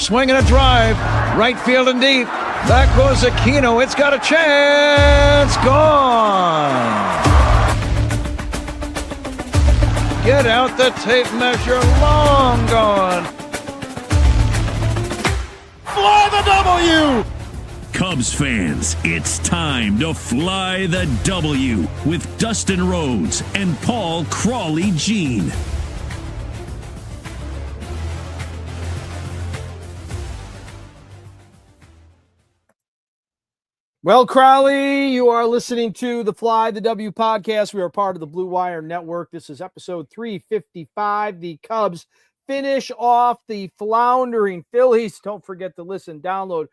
Swinging a drive. Right field and deep. Back goes Aquino. It's got a chance. Gone. Get out the tape measure. Long gone. Fly the W! Cubs fans, it's time to fly the W with Dustin Rhodes and Paul Crawley-Jean. Well, Crowley, you are listening to the Fly the W podcast. We are part of the Blue Wire Network. This is episode 355. The Cubs finish off the floundering Phillies. Don't forget to listen, download,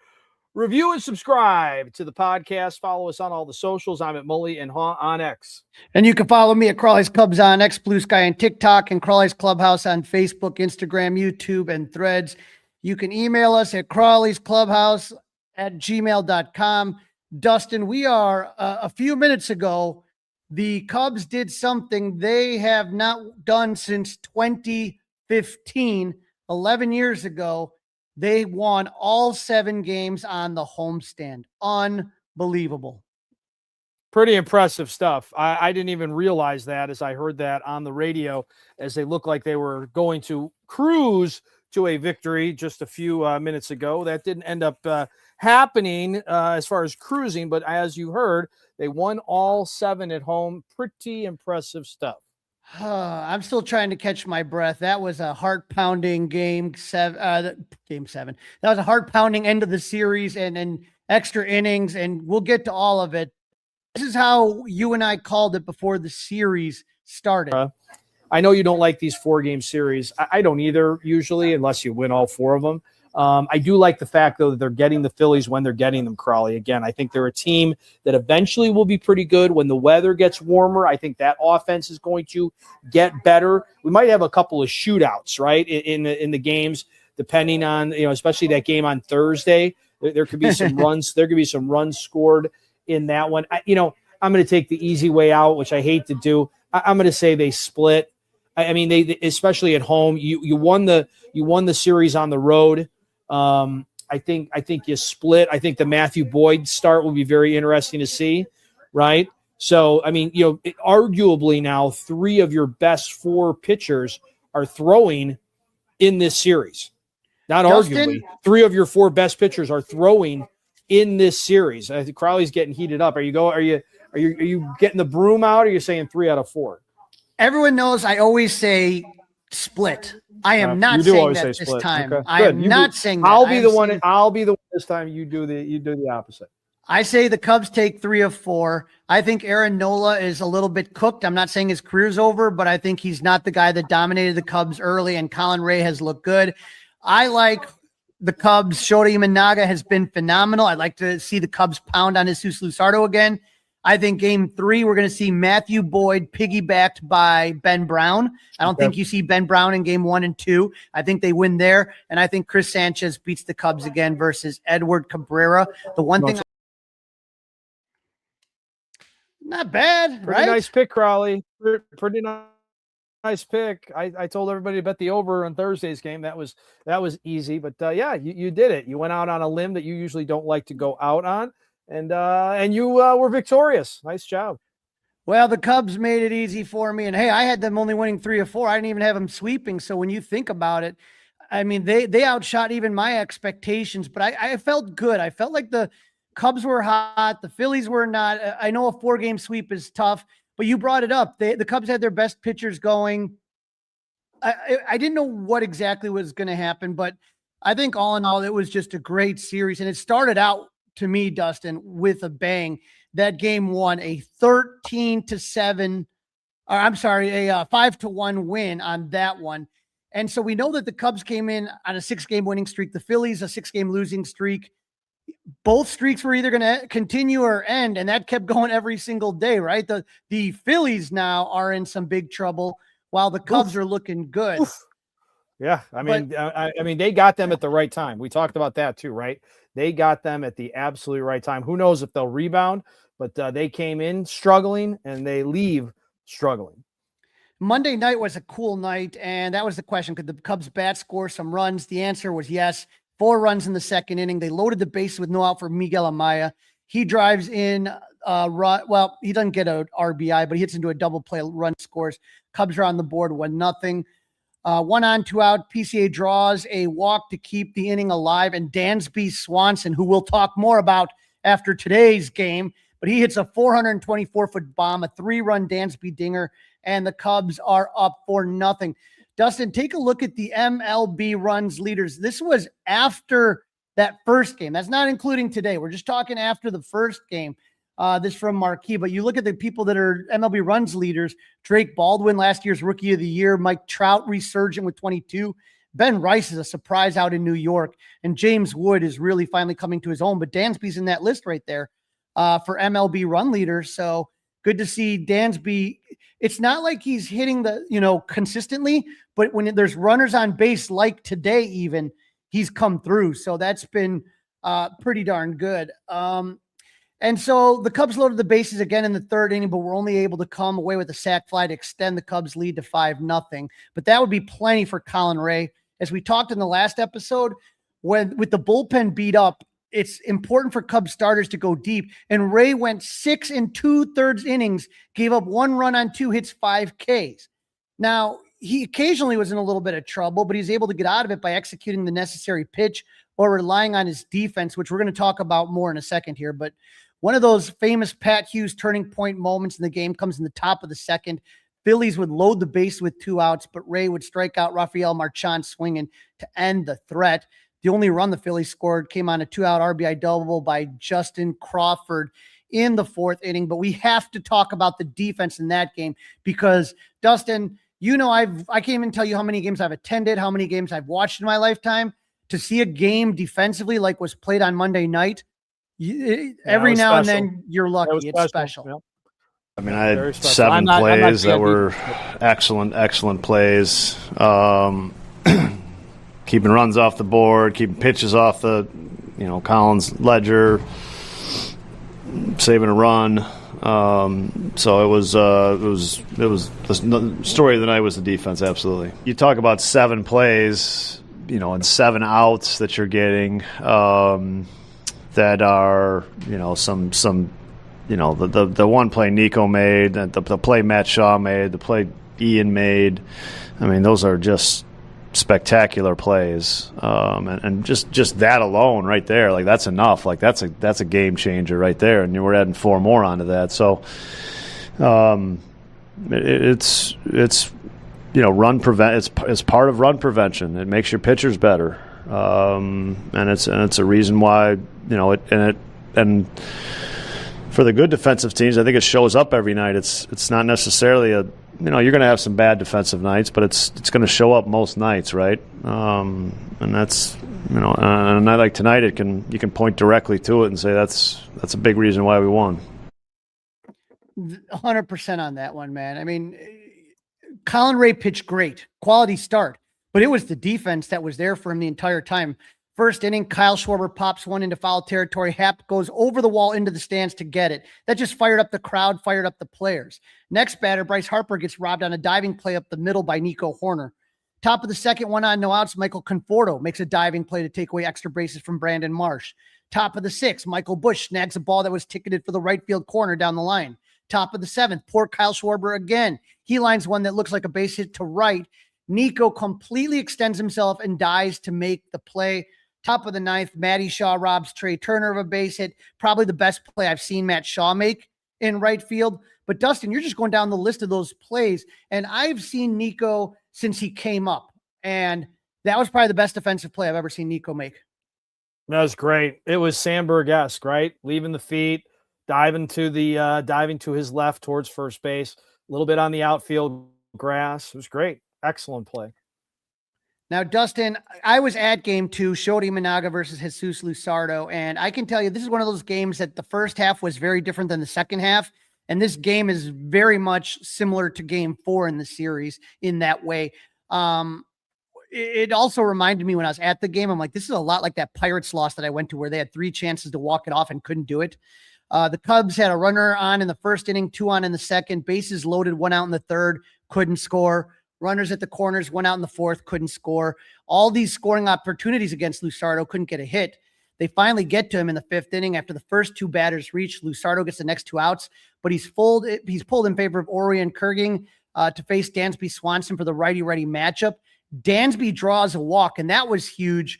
review, and subscribe to the podcast. Follow us on all the socials. I'm at Mully and Haw on X. And you can follow me at Crawley's Cubs on X, Blue Sky, and TikTok, and Crawley's Clubhouse on Facebook, Instagram, YouTube, and Threads. You can email us at crawleysclubhouse@gmail.com. Dustin, we are a few minutes ago, the Cubs did something they have not done since 2015, 11 years ago. They won all 7 games on the homestand. Unbelievable. Pretty impressive stuff. I didn't even realize that as I heard that on the radio, as they looked like they were going to cruise to a victory just a few minutes ago. That didn't end up happening as far as cruising, but as you heard, they won all 7 at home. Pretty impressive stuff. I'm still trying to catch my breath. That was a heart-pounding game 7. That was a heart-pounding end of the series and extra innings, and we'll get to all of it. This is how you and I called it before the series started. I know you don't like these 4-game series. I don't either, usually, unless you win all 4 of them. I do like the fact, though, that they're getting the Phillies when they're getting them, Crawley. Again, I think they're a team that eventually will be pretty good when the weather gets warmer. I think that offense is going to get better. We might have a couple of shootouts, right, in the games, depending on, especially that game on Thursday. There could be some runs. There could be some runs scored in that one. I'm going to take the easy way out, which I hate to do. I'm going to say they split. I mean, they especially at home. You won the series on the road. I think you split. I think the Matthew Boyd start will be very interesting to see, right? So, I mean, arguably now 3 of your best 4 pitchers are throwing in this series. Not Dustin, arguably, 3 of your 4 best pitchers are throwing in this series. I think Crowley's getting heated up. Are you getting the broom out, or are you saying 3 out of 4? Everyone knows I always say split. I am not saying that this time. Okay. I am not saying that. I'll be the one this time. You do the opposite. I say the Cubs take 3 of 4. I think Aaron Nola is a little bit cooked. I'm not saying his career's over, but I think he's not the guy that dominated the Cubs early, and Colin Ray has looked good. I like the Cubs. Shota Imanaga has been phenomenal. I'd like to see the Cubs pound on Jesus Luzardo again. I think game 3, we're going to see Matthew Boyd piggybacked by Ben Brown. I don't think you see Ben Brown in game 1 and 2. I think they win there. And I think Chris Sanchez beats the Cubs again versus Edward Cabrera. The one thing. Not bad, right? Nice pick, Crowley. Pretty nice pick. I told everybody to bet the over on Thursday's game. That was easy. But, yeah, you did it. You went out on a limb that you usually don't like to go out on. And you were victorious. Nice job. Well, the Cubs made it easy for me. And, hey, I had them only winning 3 of 4. I didn't even have them sweeping. So when you think about it, I mean, they outshot even my expectations. But I felt good. I felt like the Cubs were hot. The Phillies were not. I know a 4-game sweep is tough, but you brought it up. The Cubs had their best pitchers going. I didn't know what exactly was going to happen, but I think all in all, it was just a great series. And it started out, to me, Dustin, with a bang. That game 1, a 13-7, or I'm sorry, a 5-1 win on that one. And so we know that the Cubs came in on a 6-game winning streak. The Phillies, a 6-game losing streak. Both streaks were either going to continue or end, and that kept going every single day, right? The Phillies now are in some big trouble while the Cubs are looking good. Yeah, I mean, they got them at the right time. We talked about that too, right? They got them at the absolute right time. Who knows if they'll rebound, but they came in struggling and they leave struggling. Monday night was a cool night, and that was the question. Could the Cubs bat score some runs? The answer was yes. 4 runs in the second inning. They loaded the base with no out for Miguel Amaya. He drives in, well, he doesn't get an RBI, but he hits into a double play, run scores. Cubs are on the board 1-0. 1 on, 2 out. PCA draws a walk to keep the inning alive. And Dansby Swanson, who we'll talk more about after today's game, but he hits a 424-foot bomb, a 3-run Dansby dinger, and the Cubs are up 4-0. Dustin, take a look at the MLB runs leaders. This was after that first game. That's not including today. We're just talking after the first game. This from Marquee, but you look at the people that are MLB runs leaders. Drake Baldwin, last year's Rookie of the Year. Mike Trout, resurgent with 22. Ben Rice is a surprise out in New York. And James Wood is really finally coming to his own. But Dansby's in that list right there for MLB run leaders. So good to see Dansby. It's not like he's hitting consistently, but when there's runners on base like today even, he's come through. So that's been pretty darn good. And so the Cubs loaded the bases again in the third inning, but were only able to come away with a sac fly to extend the Cubs lead to 5-0. But that would be plenty for Colin Ray. As we talked in the last episode, with the bullpen beat up, it's important for Cubs starters to go deep. And Ray went 6 2/3 innings, gave up 1 run on 2 hits, 5 Ks. Now, he occasionally was in a little bit of trouble, but he's able to get out of it by executing the necessary pitch or relying on his defense, which we're going to talk about more in a second here. But one of those famous Pat Hughes turning point moments in the game comes in the top of the second. Phillies would load the base with 2 outs, but Ray would strike out Rafael Marchand swinging to end the threat. The only run the Phillies scored came on a 2-out RBI double by Justin Crawford in the 4th inning. But we have to talk about the defense in that game because, Dustin, I can't even tell you how many games I've attended, how many games I've watched in my lifetime. To see a game defensively like was played on Monday night, every now and then you're lucky. It's special. Yep. I mean, I had 7 plays that were excellent plays. Keeping runs off the board, keeping pitches off the, Collins ledger, saving a run. So it was the story of the night was the defense. Absolutely. You talk about 7 plays, and 7 outs that you're getting. That are, the one play Nico made, the play Matt Shaw made, the play Ian made. I mean, those are just spectacular plays, and just that alone right there, like that's enough. Like that's a game changer right there, and we're adding 4 more onto that. So, it's run prevent. It's part of run prevention. It makes your pitchers better. And it's a reason why, and for the good defensive teams, I think it shows up every night. It's not necessarily you're going to have some bad defensive nights, but it's going to show up most nights, right? And that's, and a night like tonight, you can point directly to it and say that's a big reason why we won. 100% on that one, man. I mean, Colin Ray pitched great, quality start. But it was the defense that was there for him the entire time. First inning, Kyle Schwarber pops one into foul territory. Happ goes over the wall into the stands to get it. That just fired up the crowd, fired up the players. Next batter, Bryce Harper gets robbed on a diving play up the middle by Nico Horner. Top of the second, 1 on, no outs, Michael Conforto makes a diving play to take away extra bases from Brandon Marsh. Top of the 6th, Michael Busch snags a ball that was ticketed for the right field corner down the line. Top of the 7th, poor Kyle Schwarber again. He lines one that looks like a base hit to right. Nico completely extends himself and dives to make the play. Top of the 9th, Matty Shaw robs Trey Turner of a base hit. Probably the best play I've seen Matt Shaw make in right field. But Dustin, you're just going down the list of those plays. And I've seen Nico since he came up. And that was probably the best defensive play I've ever seen Nico make. That was great. It was Sandberg-esque, right? Leaving the feet, diving to his left towards first base, a little bit on the outfield grass. It was great. Excellent play. Now, Dustin, I was at game 2, Shodi Managa versus Jesus Luzardo, and I can tell you this is one of those games that the first half was very different than the second half, and this game is very much similar to game 4 in the series in that way. It also reminded me when I was at the game, I'm like, this is a lot like that Pirates loss that I went to where they had 3 chances to walk it off and couldn't do it. The Cubs had a runner on in the first inning, 2 on in the second, bases loaded, 1 out in the third, couldn't score. Runners at the corners, went out in the fourth, couldn't score. All these scoring opportunities against Lusardo, couldn't get a hit. They finally get to him in the fifth inning after the first two batters reach. Lusardo gets the next two outs, but he's pulled in favor of Orion Kurgang to face Dansby Swanson for the righty-righty matchup. Dansby draws a walk, and that was huge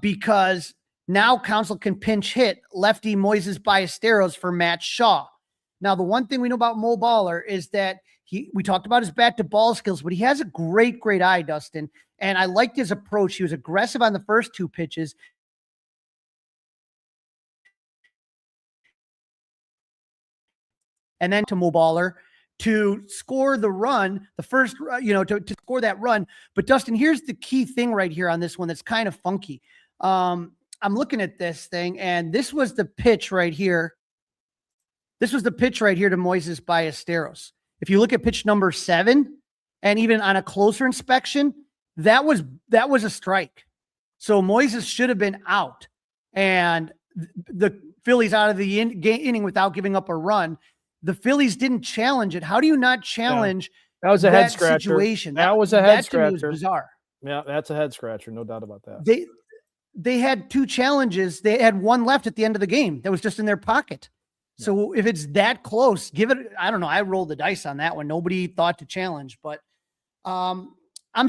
because now Council can pinch hit lefty Moises Ballesteros for Matt Shaw. Now, the one thing we know about Mo Baller is that we talked about his bat to ball skills, but he has a great eye, Dustin. And I liked his approach. He was aggressive on the first two pitches. And then to Mo Baller to score the run, the first, to score that run. But Dustin, here's the key thing right here on this one that's kind of funky. I'm looking at this thing, and this was the pitch right here. This was the pitch right here to Moises Ballesteros. If you look at pitch number 7, and even on a closer inspection, that was a strike. So Moises should have been out, and the Phillies out of the inning without giving up a run. The Phillies didn't challenge it. How do you not challenge that was a head scratcher situation? That was a head scratcher. That to me was bizarre. Yeah, that's a head scratcher, no doubt about that. They had 2 challenges. They had one left at the end of the game that was just in their pocket. So if it's that close, give it, I don't know. I rolled the dice on that one. Nobody thought to challenge, but I'm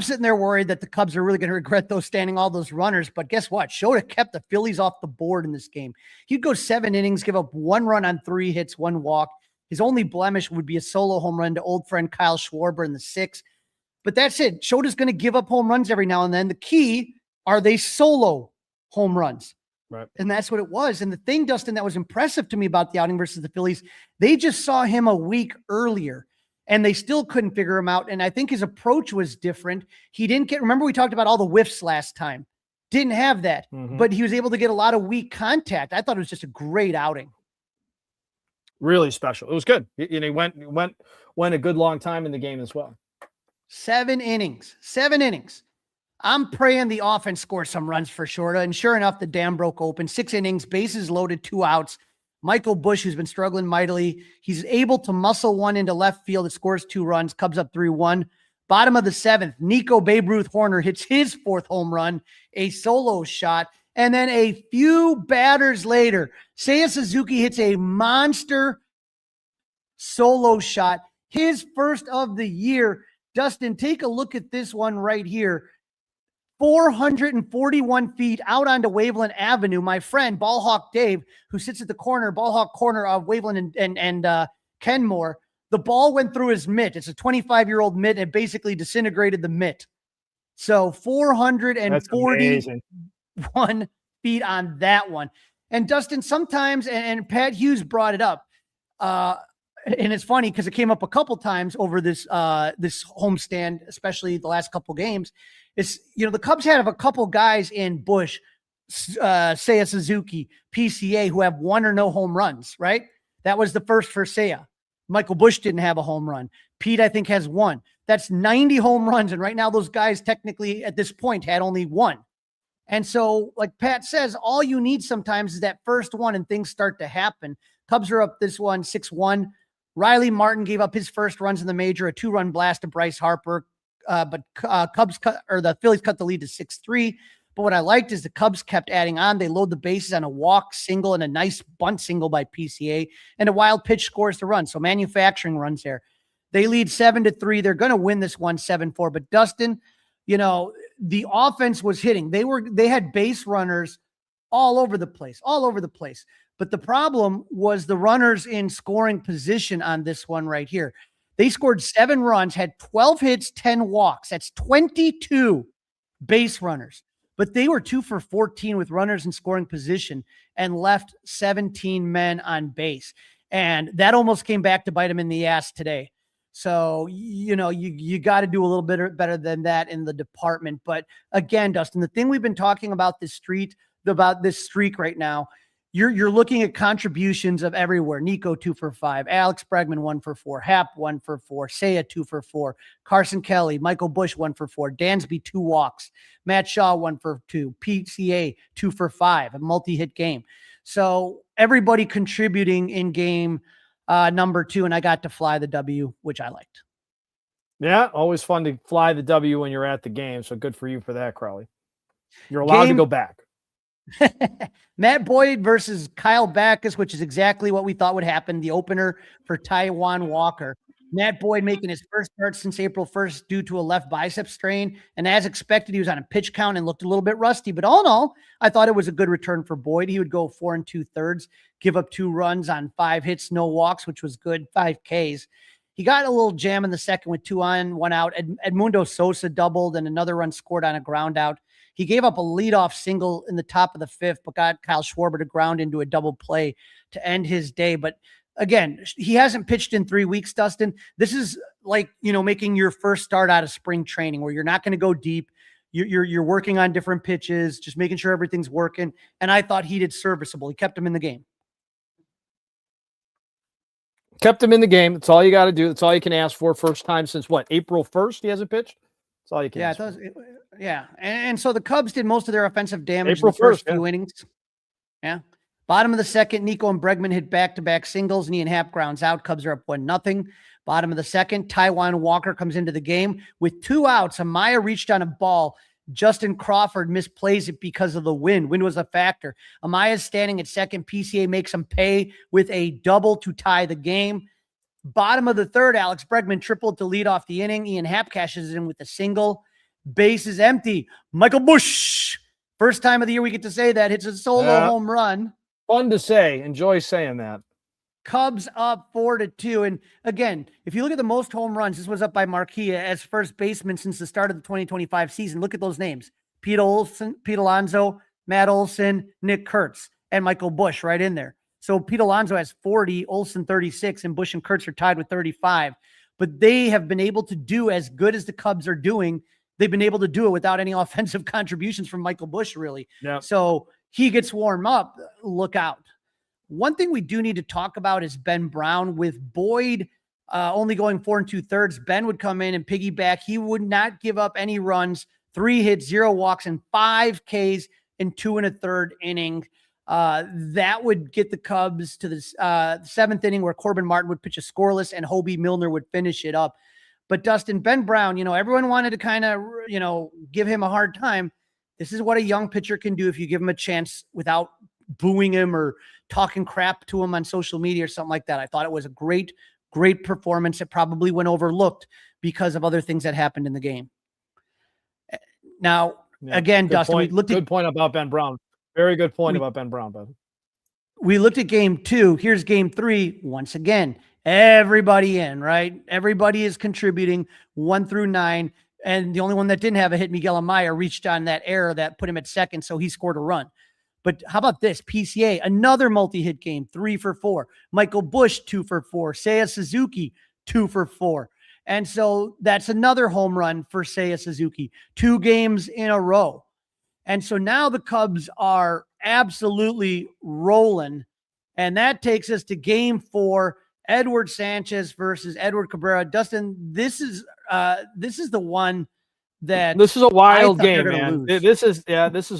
sitting there worried that the Cubs are really going to regret those standing all those runners. But guess what? Shota kept the Phillies off the board in this game. He'd go 7 innings, give up 1 run on 3 hits, 1 walk. His only blemish would be a solo home run to old friend Kyle Schwarber in the 6th. But that's it. Shota's going to give up home runs every now and then. The key, are they solo home runs? Right. And that's what it was. And the thing, Dustin, that was impressive to me about the outing versus the Phillies, they just saw him a week earlier and they still couldn't figure him out. And I think his approach was different. He didn't remember we talked about all the whiffs last time. Didn't have that, but he was able to get a lot of weak contact. I thought it was just a great outing. Really special. It was good. He went a good long time in the game as well. 7 innings. I'm praying the offense scores some runs for Shorta, and sure enough, the dam broke open. 6 innings, bases loaded, 2 outs. Michael Busch, who's been struggling mightily, he's able to muscle one into left field. It scores 2 runs, Cubs up 3-1. Bottom of the 7th, Nico Babe Ruth Horner hits his 4th home run, a solo shot. And then a few batters later, Seiya Suzuki hits a monster solo shot, his first of the year. Dustin, take a look at this one right here. 441 feet out onto Waveland Avenue. My friend, Ballhawk Dave, who sits at the Ballhawk corner of Waveland and Kenmore, the ball went through his mitt. It's a 25-year-old mitt. And it basically disintegrated the mitt. So 441 feet on that one. And Dustin, sometimes, and Pat Hughes brought it up, and it's funny because it came up a couple times over this homestand, especially the last couple games. It's, the Cubs have a couple guys in Busch, Seiya Suzuki, PCA, who have 1 or no home runs, right? That was the first for Seiya. Michael Busch didn't have a home run. Pete, I think, has 1. That's 90 home runs. And right now, those guys technically at this point had only 1. And so, like Pat says, all you need sometimes is that first one and things start to happen. Cubs are up this one, 6-1. Riley Martin gave up his first runs in the major, a 2-run blast to Bryce Harper. But the Phillies cut the lead to 6-3. But what I liked is the Cubs kept adding on. They load the bases on a walk single and a nice bunt single by PCA, and a wild pitch scores the run. So manufacturing runs there. They lead 7-3. They're going to win this one 7-4. But Dustin, the offense was hitting. They had base runners all over the place. But the problem was the runners in scoring position on this one right here. They scored 7 runs, had 12 hits, 10 walks. That's 22 base runners. But they were 2 for 14 with runners in scoring position and left 17 men on base. And that almost came back to bite them in the ass today. So, you got to do a little bit better than that in the department. But again, Dustin, the thing we've been talking about this streak right now, you're looking at contributions of everywhere. Nico 2 for 5, Alex Bregman 1 for 4, Happ 1 for 4, Seiya 2 for 4, Carson Kelly, Michael Busch 1 for 4, Dansby 2 walks, Matt Shaw 1 for 2, PCA 2 for 5, a multi-hit game. So everybody contributing in game number 2, and I got to fly the W, which I liked. Yeah, always fun to fly the W when you're at the game. So good for you for that, Crowley. You're allowed to go back. Matt Boyd versus Kyle Backus, which is exactly what we thought would happen. The opener for Taiwan Walker. Matt Boyd making his first start since April 1st due to a left bicep strain. And as expected, he was on a pitch count and looked a little bit rusty. But all in all, I thought it was a good return for Boyd. He would go 4 2/3, give up 2 runs on 5 hits, no walks, which was good, 5 Ks. He got a little jam in the second with 2 on, 1 out. Edmundo Sosa doubled and another run scored on a ground out. He gave up a leadoff single in the top of the 5th, but got Kyle Schwarber to ground into a double play to end his day. But again, he hasn't pitched in 3 weeks, Dustin. This is like, making your first start out of spring training where you're not going to go deep. You're working on different pitches, just making sure everything's working. And I thought he did serviceable. He kept him in the game. Kept him in the game. That's all you got to do. That's all you can ask for. First time since what? April 1st he hasn't pitched? That's all you can ask for. Yeah. And so the Cubs did most of their offensive damage April in the first 1st, few innings. Yeah. Bottom of the second, Nico and Bregman hit back-to-back singles, and Ian Happ grounds out. Cubs are up 1-0. Bottom of the second, Taiwan Walker comes into the game with 2 outs. Amaya reached on a ball. Justin Crawford misplays it because of the wind. Wind was a factor. Amaya's standing at second. PCA makes him pay with a double to tie the game. Bottom of the third, Alex Bregman tripled to lead off the inning. Ian Happ cashes in with a single. Base is empty. Michael Busch, first time of the year we get to say that, hits a solo home run. Fun to say. Enjoy saying that. Cubs up 4-2. And again, if you look at the most home runs, this was up by Marquia as first baseman since the start of the 2025 season. Look at those names. Pete Alonso, Matt Olson, Nick Kurtz, and Michael Busch right in there. So Pete Alonso has 40, Olson 36, and Busch and Kurtz are tied with 35. But they have been able to do as good as the Cubs are doing. They've been able to do it without any offensive contributions from Michael Busch, really. Yep. So he gets warmed up. Look out. One thing we do need to talk about is Ben Brown. With Boyd only going 4 2/3, Ben would come in and piggyback. He would not give up any runs, 3 hits, 0 walks, and 5 Ks in 2 1/3 inning. That would get the Cubs to the 7th inning where Corbin Martin would pitch a scoreless and Hobie Milner would finish it up. But Dustin, Ben Brown, everyone wanted to kind of, give him a hard time. This is what a young pitcher can do if you give him a chance without booing him or talking crap to him on social media or something like that. I thought it was a great, great performance. It probably went overlooked because of other things that happened in the game. Now, again, Dustin, good point about Ben Brown. Very good point about Ben Brown, bud. We looked at game 2. Here's game 3. Once again, everybody in, right? Everybody is contributing 1 through 9. And the only one that didn't have a hit, Miguel Amaya, reached on that error that put him at second, so he scored a run. But how about this? PCA, another multi-hit game, 3 for 4. Michael Busch, 2 for 4. Seiya Suzuki, 2 for 4. And so that's another home run for Seiya Suzuki, 2 games in a row. And so now the Cubs are absolutely rolling. And that takes us to game 4, Edward Sanchez versus Edward Cabrera. Dustin, this is the one that this is a wild game, man. This is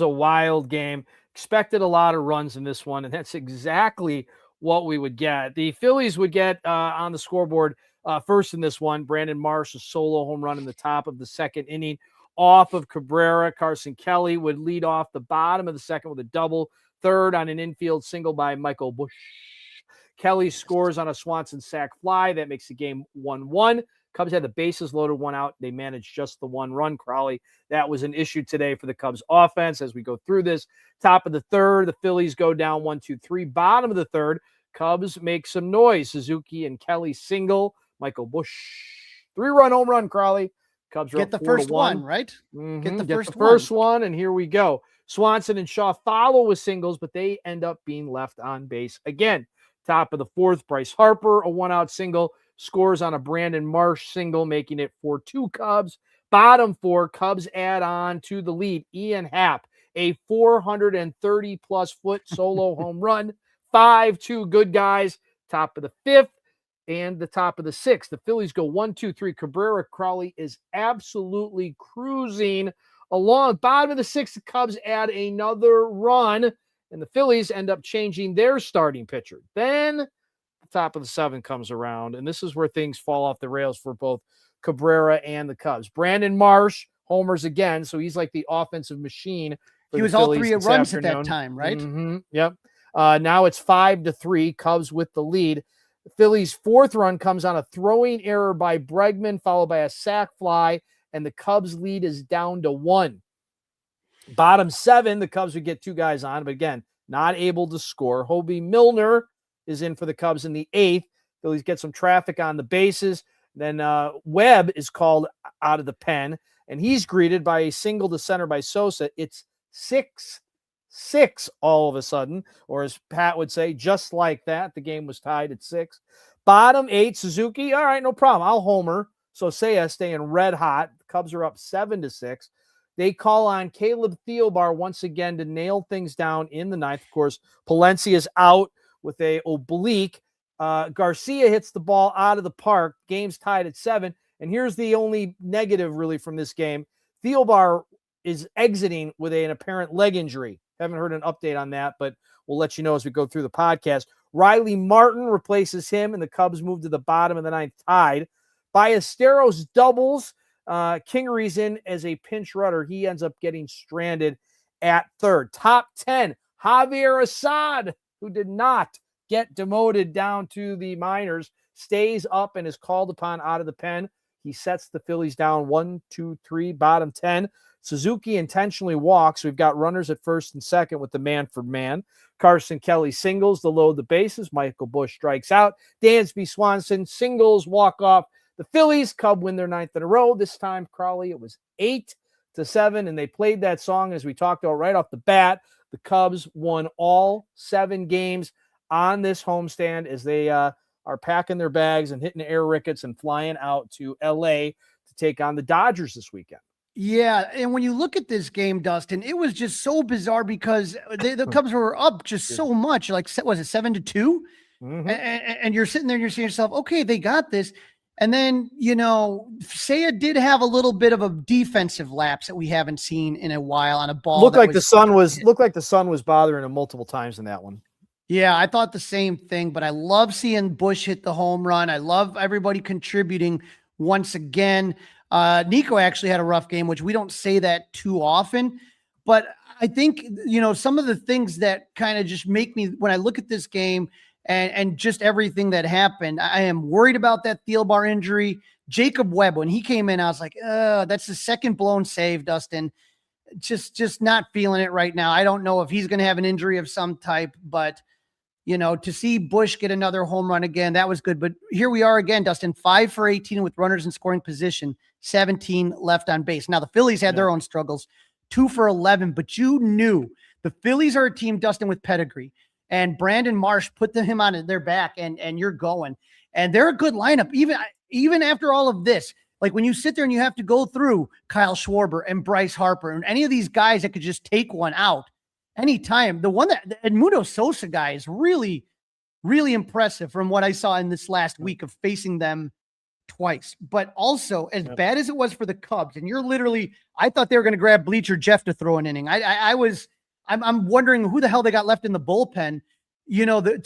a wild game. Expected a lot of runs in this one, and that's exactly what we would get. The Phillies would get on the scoreboard first in this one. Brandon Marsh, a solo home run in the top of the 2nd inning off of Cabrera. Carson Kelly would lead off the bottom of the 2nd with a double. 3rd on an infield single by Michael Busch. Kelly scores on a Swanson sac fly. That makes the game 1-1. Cubs had the bases loaded, 1 out. They managed just the 1 run, Crowley. That was an issue today for the Cubs offense as we go through this. Top of the 3rd, the Phillies go down 1-2-3. Bottom of the 3rd, Cubs make some noise. Suzuki and Kelly single. Michael Busch, 3-run home run, Crowley. Cubs are get the first 4-1. one, right? Mm-hmm. Get the first one, and here we go. Swanson and Shaw follow with singles, but they end up being left on base again. Top of the 4th, Bryce Harper, a 1-out single, scores on a Brandon Marsh single, making it 4-2 Cubs. Bottom 4, Cubs add on to the lead. Ian Happ, a 430-plus foot solo home run. 5-2 good guys. Top of the 5th and the top of the 6th. The Phillies go 1-2-3. Cabrera Crowley is absolutely cruising along. Bottom of the 6th, the Cubs add another run, and the Phillies end up changing their starting pitcher. Then the top of the 7th comes around, and this is where things fall off the rails for both Cabrera and the Cubs. Brandon Marsh homers again, so he's like the offensive machine. He was all 3 runs at that time, right? Yep. Now it's 5-3. Cubs with the lead. The Phillies' 4th run comes on a throwing error by Bregman, followed by a sac fly, and the Cubs' lead is down to 1. Bottom 7, the Cubs would get 2 guys on, but again, not able to score. Hobie Milner is in for the Cubs in the 8th. Phillies get some traffic on the bases. Then Webb is called out of the pen, and he's greeted by a single to center by Sosa. It's 6-6 all of a sudden, or as Pat would say, just like that. The game was tied at 6. Bottom 8, Suzuki. All right, no problem. I'll homer. Sosa staying red hot. The Cubs are up 7-6. They call on Caleb Thielbar once again to nail things down in the 9th. Of course, Palencia is out with a oblique. Garcia hits the ball out of the park. Game's tied at 7. And here's the only negative really from this game. Thielbar is exiting with an apparent leg injury. Haven't heard an update on that, but we'll let you know as we go through the podcast. Riley Martin replaces him, and the Cubs move to the bottom of the 9th tied. Ballesteros doubles. Kingery's in as a pinch runner. He ends up getting stranded at 3rd. Top 10, Javier Assad, who did not get demoted down to the minors, stays up and is called upon out of the pen. He sets the Phillies down 1-2-3. Bottom 10, Suzuki intentionally walks. We've got runners at 1st and 2nd with the man for man. Carson Kelly singles to load the bases. Michael Busch strikes out. Dansby Swanson singles, walk off. The Phillies, Cub win their 9th in a row. This time, Crawley, it was 8-7, and they played that song as we talked about right off the bat. The Cubs won all 7 games on this homestand as they are packing their bags and hitting air rickets and flying out to L.A. to take on the Dodgers this weekend. Yeah, and when you look at this game, Dustin, it was just so bizarre because the Cubs were up just so much. Like, was it 7-2? Mm-hmm. And you're sitting there and you're saying to yourself, okay, they got this. And then, Seiya did have a little bit of a defensive lapse that we haven't seen in a while on a ball. Looked like the sun was bothering him multiple times in that one. Yeah, I thought the same thing, but I love seeing Busch hit the home run. I love everybody contributing once again. Nico actually had a rough game, which we don't say that too often, but I think, some of the things that kind of just make me, when I look at this game and just everything that happened, I am worried about that Thielbar injury. Jacob Webb, when he came in, I was like, that's the 2nd blown save, Dustin. Just not feeling it right now. I don't know if he's going to have an injury of some type, but to see Busch get another home run again, that was good. But here we are again, Dustin, 5 for 18 with runners in scoring position, 17 left on base. Now the Phillies had their own struggles, 2 for 11, but you knew the Phillies are a team, Dustin, with pedigree, and Brandon Marsh put him on their back and you're going, and they're a good lineup. Even after all of this, like when you sit there and you have to go through Kyle Schwarber and Bryce Harper and any of these guys that could just take one out anytime. The Edmundo Sosa guy is really, really impressive from what I saw in this last week of facing them twice. But also, as bad as it was for the Cubs, and I thought they were going to grab Bleacher Jeff to throw an inning. I'm wondering who the hell they got left in the bullpen.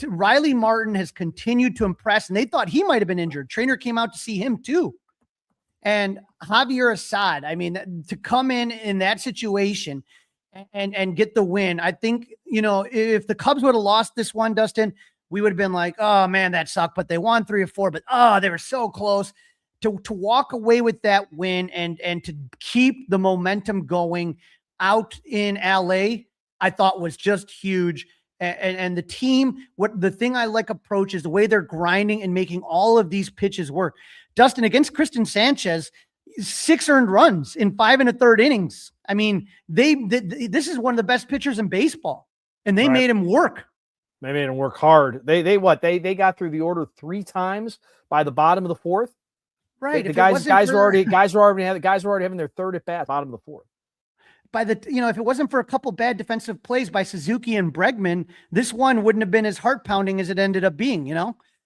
Riley Martin has continued to impress, and they thought he might have been injured. Trainer came out to see him too. And Javier Assad, to come in that situation and get the win. I think, if the Cubs would have lost this one, Dustin, we would have been like, oh man, that sucked, but they won 3 or 4, but they were so close to walk away with that win and to keep the momentum going out in LA, I thought was just huge. And the team, the thing I like approach is the way they're grinding and making all of these pitches work. Dustin, against Kristen Sanchez, 6 earned runs in 5 1/3 innings. This is one of the best pitchers in baseball, and they made him work. They made him work hard. They got through the order 3 times by the bottom of the 4th. Right. The guys were already having their 3rd at bat, bottom of the 4th. If it wasn't for a couple bad defensive plays by Suzuki and Bregman, this one wouldn't have been as heart pounding as it ended up being,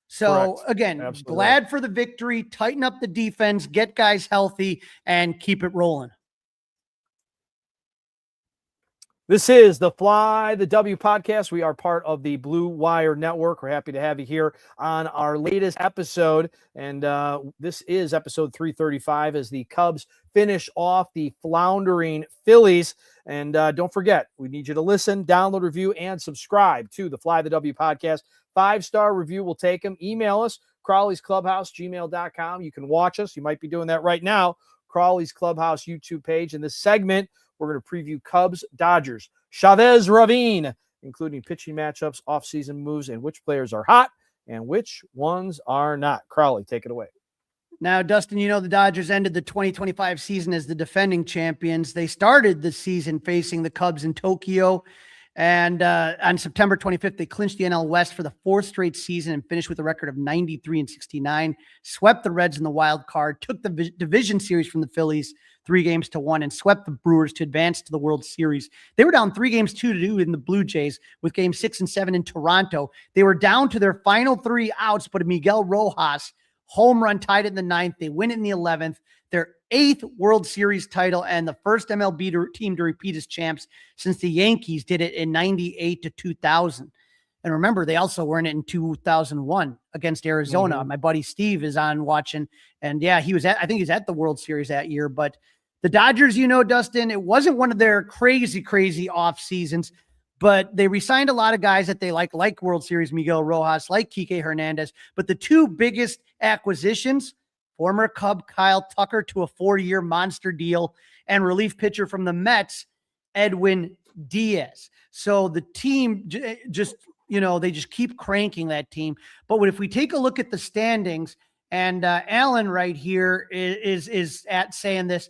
So Correct. Again, Absolutely. Glad for the victory, tighten up the defense, get guys healthy, and keep it rolling. This is the Fly the W podcast. We are part of the Blue Wire Network. We're happy to have you here on our latest episode. And this is episode 335 as the Cubs finish off the floundering Phillies. And don't forget, we need you to listen, download, review, and subscribe to the Fly the W podcast. 5-star review, we'll take them. Email us, Crawley's Clubhouse, gmail.com. You can watch us. You might be doing that right now. Crawley's Clubhouse YouTube page. In this segment, we're going to preview Cubs, Dodgers, Chavez Ravine, including pitching matchups, offseason moves, and which players are hot and which ones are not. Crawley, take it away. Now, Dustin, you know the Dodgers ended the 2025 season as the defending champions. They started the season facing the Cubs in Tokyo. And on September 25th, they clinched the NL West for the 4th straight season and finished with a record of 93-69, swept the Reds in the wild card, took the division series from the Phillies 3-1, and swept the Brewers to advance to the World Series. They were down 3-2 in the Blue Jays with game 6 and 7 in Toronto. They were down to their final 3 outs, but Miguel Rojas home run tied it in the 9th. They win it in the 11th. Their 8th World Series title and the first MLB team to repeat as champs since the Yankees did it in 98 to 2000. And remember, they also were in it in 2001 against Arizona. My buddy Steve is on watching. And yeah, I think he was at the World Series that year. But the Dodgers, you know, Dustin, it wasn't one of their crazy off seasons, but they re-signed a lot of guys that they like World Series Miguel Rojas, like Kike Hernandez. But the 2 biggest acquisitions, former Cub Kyle Tucker to a 4-year monster deal, and relief pitcher from the Mets, Edwin Diaz. So the team just, you know, they just keep cranking that team. But if we take a look at the standings, and Alan right here is at saying this,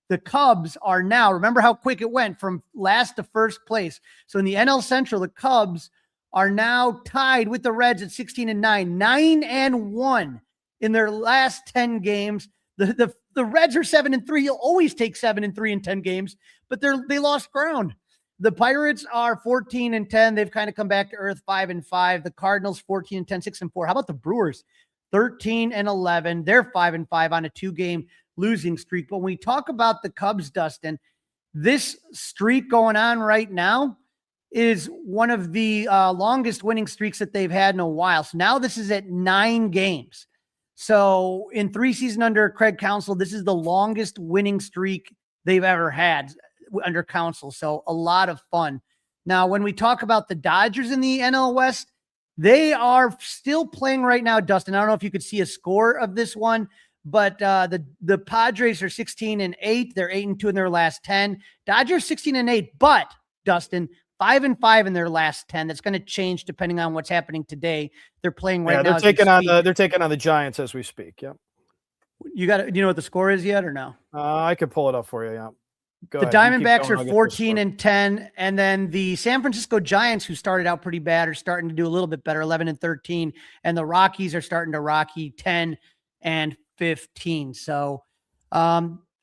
the Cubs are now, remember how quick it went from last to first place. So in the NL Central, the Cubs are now tied with the Reds at 16-9, 9-1 in their last 10 games. The Reds are 7-3. You'll always take 7-3 in 10 games, but they lost ground. The Pirates are 14-10. They've kind of come back to earth, 5-5. The Cardinals 14-10, 6-4. How about the Brewers? 13-11. They're 5-5 on a 2-game losing streak. But when we talk about the Cubs, Dustin, this streak going on right now is one of the longest winning streaks that they've had in a while. So now this is at 9 games. So in 3 seasons under Craig Counsell, this is the longest winning streak they've ever had under Counsell. So a lot of fun. Now, when we talk about the Dodgers in the NL West, they are still playing right now, Dustin. I don't know if you could see a score of this one, but the Padres are 16-8. They're 8-2 in their last 10. Dodgers 16-8, but Dustin, 5-5 in their last 10. That's going to change depending on what's happening today. They're playing right now. They're taking on the Giants as we speak. Yep. You know what the score is yet or no? I could pull it up for you. Yeah. The Diamondbacks are 14-10, and then the San Francisco Giants, who started out pretty bad, are starting to do a little bit better, 11-13, and the Rockies are starting to rocky, 10-15. So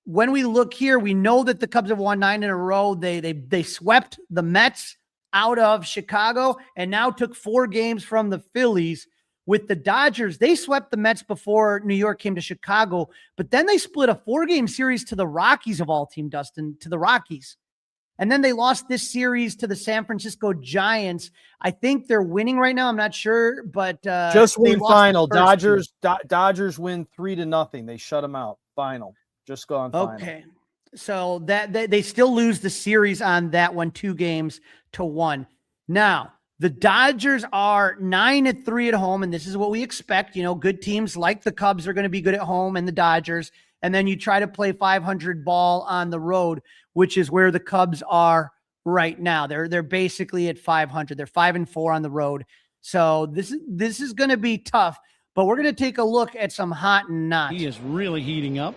when we look here, we know that the Cubs have won 9 in a row. They swept the Mets out of Chicago and now took 4 games from the Phillies. With the Dodgers, they swept the Mets before New York came to Chicago, but then they split a 4-game series to the Rockies of all team, Dustin, to the Rockies. And then they lost this series to the San Francisco Giants. I think they're winning right now. I'm not sure, but just win final. Dodgers win 3-0. They shut them out. Final. Just go on final. Okay. So that they still lose the series on that one, 2-1. Now, the Dodgers are 9-3 at home, and this is what we expect. You know, good teams like the Cubs are going to be good at home, and the Dodgers. And then you try to play 500 ball on the road, which is where the Cubs are right now. They're basically at 500. They're 5-4 on the road. So this is going to be tough. But we're going to take a look at some hot and not. He is really heating up.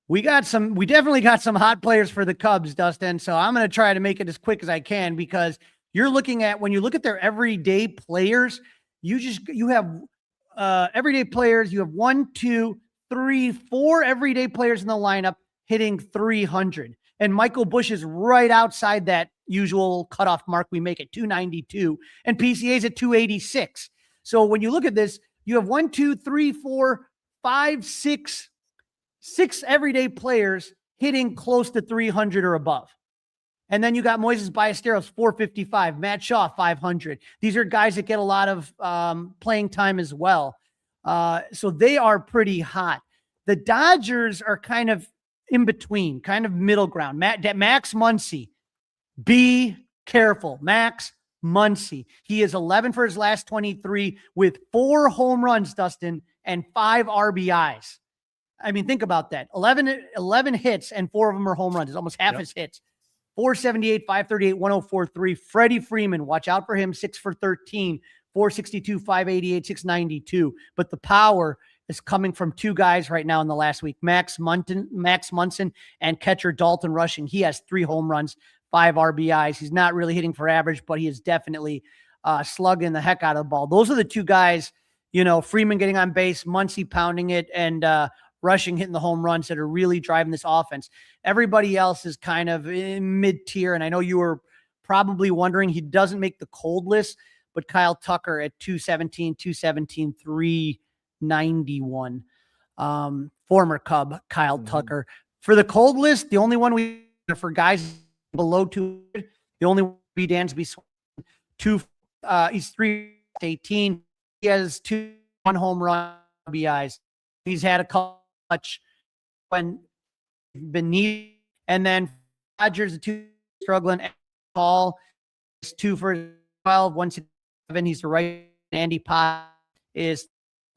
We definitely got some hot players for the Cubs, Dustin. So I'm going to try to make it as quick as I can, because you're looking at, when you look at their everyday players, you have everyday players. You have 1, 2, 3, 4 everyday players in the lineup hitting 300. And Michael Busch is right outside that usual cutoff mark we make at 292, and PCA's at 286. So when you look at this, you have 1, 2, 3, 4, 5, 6 everyday players hitting close to 300 or above. And then you got Moises Ballesteros, 455, Matt Shaw, 500. These are guys that get a lot of playing time as well. So they are pretty hot. The Dodgers are kind of in between, kind of middle ground. Max Muncy, be careful. Max Muncy. He is 11 for his last 23 with 4 home runs, Dustin, and 5 RBIs. I mean, think about that. 11 hits and 4 of them are home runs. It's almost half his hits. 478, 538, 1043. Freddie Freeman, watch out for him. 6 for 13, 462, 588, 692. But the power is coming from 2 guys right now in the last week. Max Munson and catcher Dalton Rushing. He has 3 home runs, 5 RBIs. He's not really hitting for average, but he is definitely slugging the heck out of the ball. Those are the 2 guys, Freeman getting on base, Muncy pounding it, and Rushing hitting the home runs that are really driving this offense. Everybody else is kind of in mid-tier, and I know you were probably wondering, he doesn't make the cold list, but Kyle Tucker at 217, 391. Former Cub Kyle Tucker. For the cold list, the only one for guys below 200, the only one be Dansby. He's 318. He has 2 home run RBIs. He's had a couple when been needed, and then Dodgers the 2 struggling. Paul is 2 for 12, 167. He's the right. Andy Pott is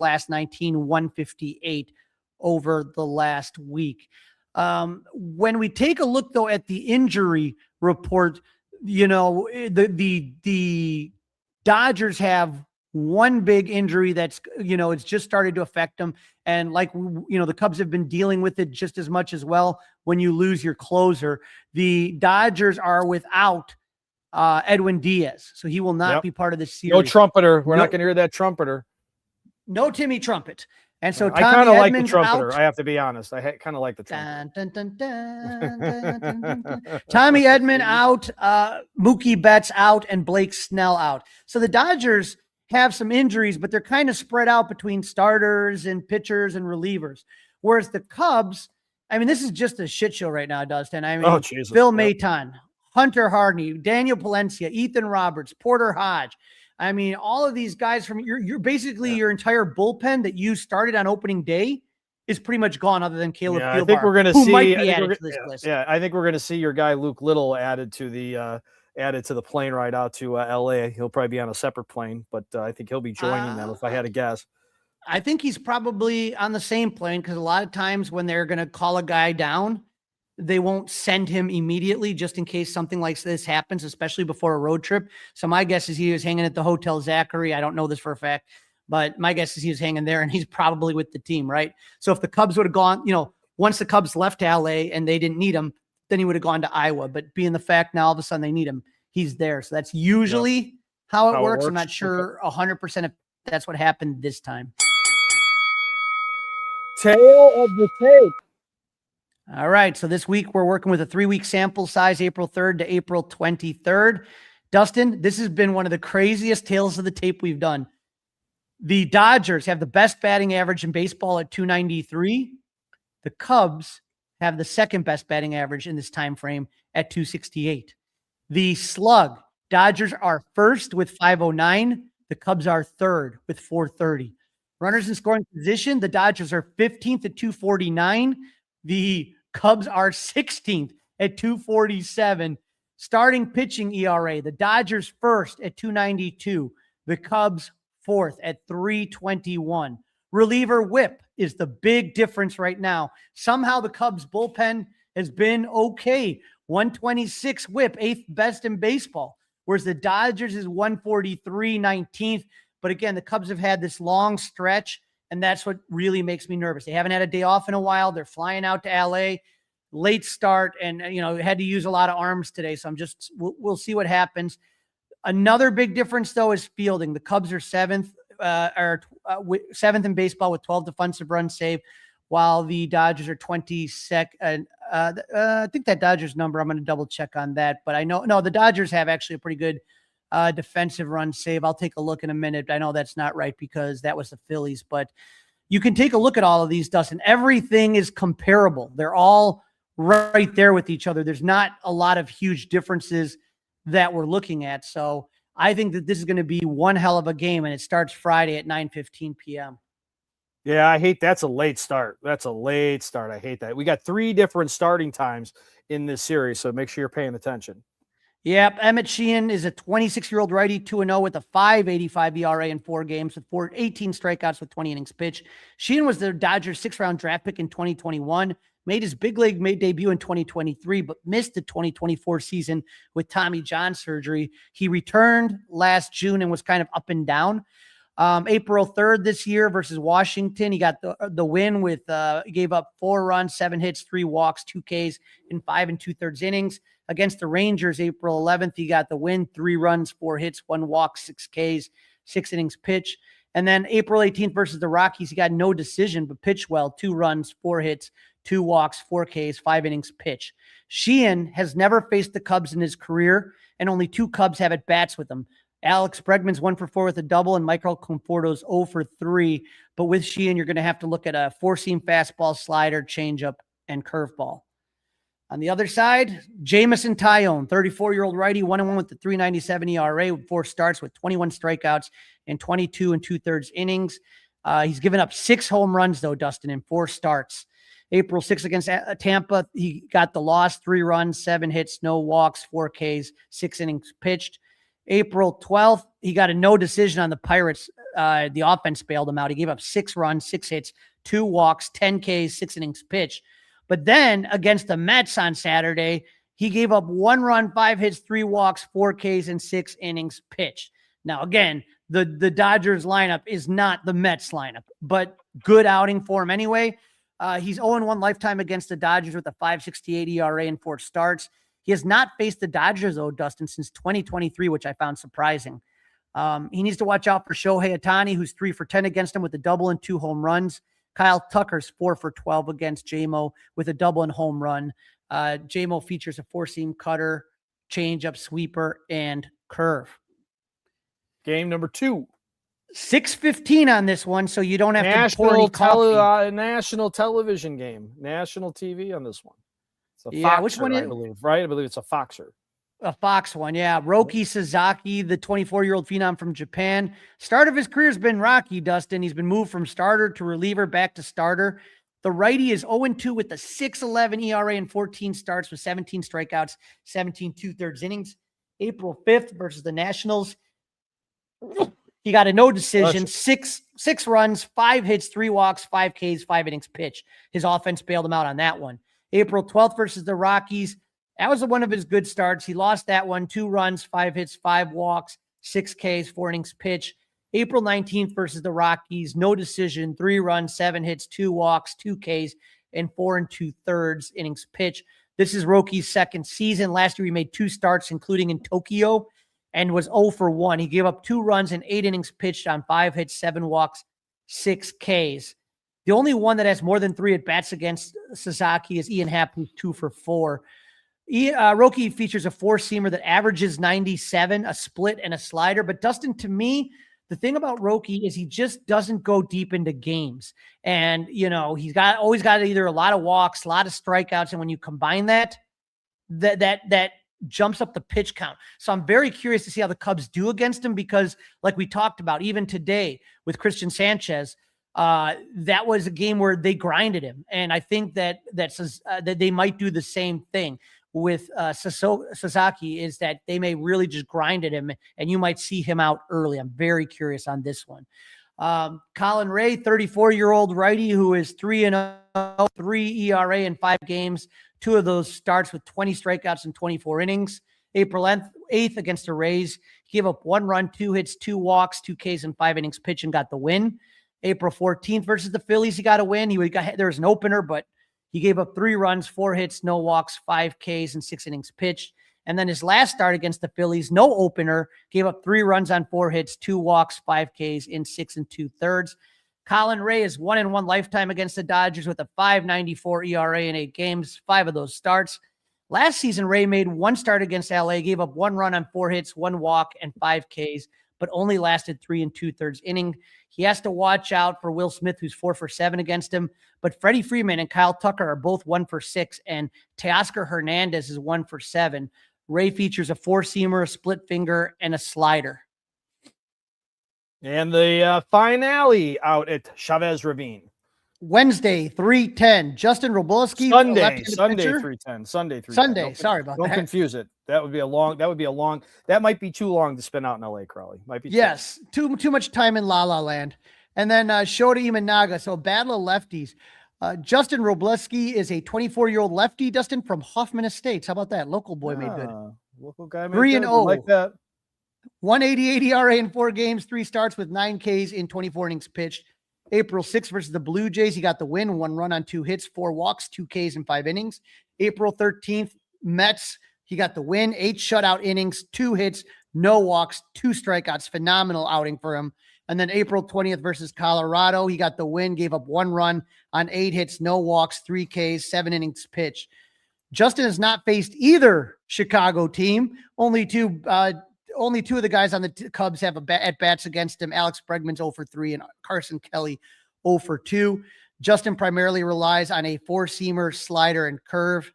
last 19, 158 over the last week. When we take a look though at the injury report, the Dodgers have one big injury that's, it's just started to affect them. And like, the Cubs have been dealing with it just as much as well. When you lose your closer, the Dodgers are without Edwin Diaz. So he will not be part of this series. No trumpeter. We're not going to hear that trumpeter. No Timmy Trumpet. And so I kind of like the trumpeter. I have to be honest. I kind of like the trumpeter. Tommy Edman out, Mookie Betts out, and Blake Snell out. So the Dodgers have some injuries, but they're kind of spread out between starters and pitchers and relievers. Whereas the Cubs, I mean, this is just a shit show right now, Dustin. I mean, Phil Maton, Hunter Hardney, Daniel Palencia, Ethan Roberts, Porter Hodge. I mean, all of these guys from you're basically your entire bullpen that you started on opening day is pretty much gone, other than Caleb Fieldbar, I think we're going to see. Might be added to this list. Yeah, I think we're going to see your guy Luke Little added to the plane ride out to LA. He'll probably be on a separate plane, but I think he'll be joining them if I had to guess. I think he's probably on the same plane, because a lot of times when they're going to call a guy down, they won't send him immediately just in case something like this happens, especially before a road trip. So my guess is he was hanging at the Hotel Zachary. I don't know this for a fact, but my guess is he was hanging there and he's probably with the team, right? So if the Cubs would have gone, once the Cubs left to LA and they didn't need him, then he would have gone to Iowa. But being the fact now all of a sudden they need him, he's there. So that's usually how it works. I'm not sure 100% if that's what happened this time. Tail of the tape. All right. So this week we're working with a 3-week sample size, April 3rd to April 23rd. Dustin, this has been one of the craziest tales of the tape we've done. The Dodgers have the best batting average in baseball at 293. The Cubs have the second best batting average in this time frame at 268. The slug, Dodgers are first with 509. The Cubs are third with 430. Runners in scoring position, the Dodgers are 15th at 249. The Cubs are 16th at 247. Starting pitching ERA, the Dodgers first at 292. The Cubs fourth at 321. Reliever whip is the big difference right now. Somehow the Cubs bullpen has been okay. 126 whip, 8th best in baseball, whereas the Dodgers is 143, 19th. But again, the Cubs have had this long stretch, and that's what really makes me nervous. They haven't had a day off in a while. They're flying out to LA, late start, and had to use a lot of arms today. So we'll see what happens. Another big difference though is fielding. The Cubs are seventh in baseball with 12 defensive runs saved, while the Dodgers are 22nd. I think that Dodgers number, I'm going to double check on that, but the Dodgers have actually a pretty good defensive run save. I'll take a look in a minute. I know that's not right because that was the Phillies, but you can take a look at all of these, Dustin. Everything is comparable. They're all right there with each other. There's not a lot of huge differences that we're looking at. So I think that this is going to be one hell of a game, and it starts Friday at 9:15 p.m. Yeah, I hate that's a late start. That's a late start. I hate that. We got 3 different starting times in this series, so make sure you're paying attention. Yep, Emmett Sheehan is a 26-year-old righty, 2-0 with a 5.85 ERA in 4 games with 18 strikeouts with 20 innings pitched. Sheehan was the Dodgers 6th-round draft pick in 2021, made his big league debut in 2023, but missed the 2024 season with Tommy John surgery. He returned last June and was kind of up and down. April 3rd this year versus Washington, he got the win with gave up 4 runs, 7 hits, 3 walks, 2 Ks in 5 2/3 innings. Against the Rangers, April 11th, he got the win, 3 runs, 4 hits, 1 walk, 6 Ks, 6 innings pitch. And then April 18th versus the Rockies, he got no decision, but pitched well, 2 runs, 4 hits, 2 walks, 4 Ks, 5 innings pitch. Sheehan has never faced the Cubs in his career, and only 2 Cubs have at bats with him. Alex Bregman's 1 for 4 with a double, and Michael Conforto's 0 for 3. But with Sheehan, you're going to have to look at a 4-seam fastball, slider, changeup, and curveball. On the other side, Jamison Tyone, 34-year-old righty, 1-1 with the 3.97 ERA with 4 starts with 21 strikeouts in 22 2/3 innings. He's given up 6 home runs, though, Dustin, in 4 starts. April 6th against Tampa, he got the loss, 3 runs, 7 hits, no walks, 4 Ks, 6 innings pitched. April 12th, he got a no decision on the Pirates. The offense bailed him out. He gave up 6 runs, 6 hits, 2 walks, 10 Ks, 6 innings pitched. But then against the Mets on Saturday, he gave up 1 run, 5 hits, 3 walks, 4 Ks, and 6 innings pitched. Now, again, the Dodgers lineup is not the Mets lineup, but good outing for him anyway. He's 0-1 lifetime against the Dodgers with a 5.68 ERA in 4 starts. He has not faced the Dodgers, though, Dustin, since 2023, which I found surprising. He needs to watch out for Shohei Ohtani, who's 3 for 10 against him with a double and 2 home runs. Kyle Tucker's 4 for 12 against JMO with a double and home run. JMO features a 4-seam cutter, changeup, sweeper, and curve. Game number 2. 6:15 on this one, so you don't have to pour any coffee. National television game. National TV on this one. It's a Yeah, Foxer, which one I is- believe, right? I believe it's a Foxer. A Fox one, yeah. Roki Sasaki, the 24-year-old phenom from Japan. Start of his career has been rocky, Dustin. He's been moved from starter to reliever, back to starter. The righty is 0-2 with the 6.11 ERA and 14 starts with 17 strikeouts, 17 2/3 innings. April 5th versus the Nationals. He got a no decision, 6 runs, 5 hits, 3 walks, 5 Ks, 5 innings pitched. His offense bailed him out on that one. April 12th versus the Rockies. That was one of his good starts. He lost that one, 2 runs, 5 hits, 5 walks, 6 Ks, 4 innings pitch. April 19th versus the Rockies, no decision, 3 runs, 7 hits, 2 walks, 2 Ks, and 4 2/3 innings pitch. This is Roki's 2nd season. Last year, he made 2 starts, including in Tokyo, and was 0 for 1. He gave up 2 runs and 8 innings pitched on 5 hits, 7 walks, 6 Ks. The only one that has more than 3 at-bats against Sasaki is Ian Happ, who's 2 for 4. Roki features a 4-seamer that averages 97, a split, and a slider. But Dustin, to me, the thing about Roki is he just doesn't go deep into games. And, you know, he's always got either a lot of walks, a lot of strikeouts. And when you combine that jumps up the pitch count. So I'm very curious to see how the Cubs do against him, because like we talked about, even today with Christian Sanchez, that was a game where they grinded him. And I think that they might do the same thing with Sasaki, is that they may really just grind at him and you might see him out early. I'm very curious on this one. Colin Ray, 34-year-old righty who is 3-0, 3 ERA in 5 games. 2 of those starts with 20 strikeouts and 24 innings. April 8th against the Rays, he gave up 1 run, 2 hits, 2 walks, 2 Ks, and 5 innings pitch and got the win. April 14th versus the Phillies, he got a win. There was an opener, but he gave up 3 runs, 4 hits, no walks, 5 Ks, and 6 innings pitched. And then his last start against the Phillies, no opener, gave up 3 runs on 4 hits, 2 walks, 5 Ks in 6 2/3. Colin Ray is 1-1 lifetime against the Dodgers with a 5.94 ERA in 8 games, 5 of those starts. Last season, Ray made 1 start against LA, gave up 1 run on 4 hits, 1 walk, and 5 Ks. but only lasted 3 2/3 inning. He has to watch out for Will Smith, who's 4 for 7 against him. But Freddie Freeman and Kyle Tucker are both 1 for 6, and Teoscar Hernandez is 1 for 7. Ray features a 4-seamer, a split finger, and a slider. And the finale out at Chavez Ravine. Wednesday, 3:10. Justin Robolski. Sunday 3:10. Sunday 3:10. Sunday. Sorry about that. Don't confuse it. That would be a long. That might be too long to spend out in LA, Crowley. Might be. Yes, too much time in La La Land. And then Shota Imanaga. So battle of lefties. Justin Robolski is a 24-year-old lefty, Dustin, from Hoffman Estates. How about that? Local boy made good. Local guy made 3-0. Like that. 188 ERA in 4 games, 3 starts with 9 Ks in 24 innings pitched. April 6th versus the Blue Jays, he got the win, 1 run on 2 hits, 4 walks, 2 Ks in 5 innings. April 13th, Mets, he got the win, 8 shutout innings, 2 hits, no walks, 2 strikeouts. Phenomenal outing for him. And then April 20th versus Colorado, he got the win, gave up 1 run on 8 hits, no walks, 3 Ks, 7 innings pitched. Justin has not faced either Chicago team. Only two of the guys on the Cubs have at bats against him. Alex Bregman's 0 for 3 and Carson Kelly 0 for 2. Justin primarily relies on a 4-seamer, slider, and curve.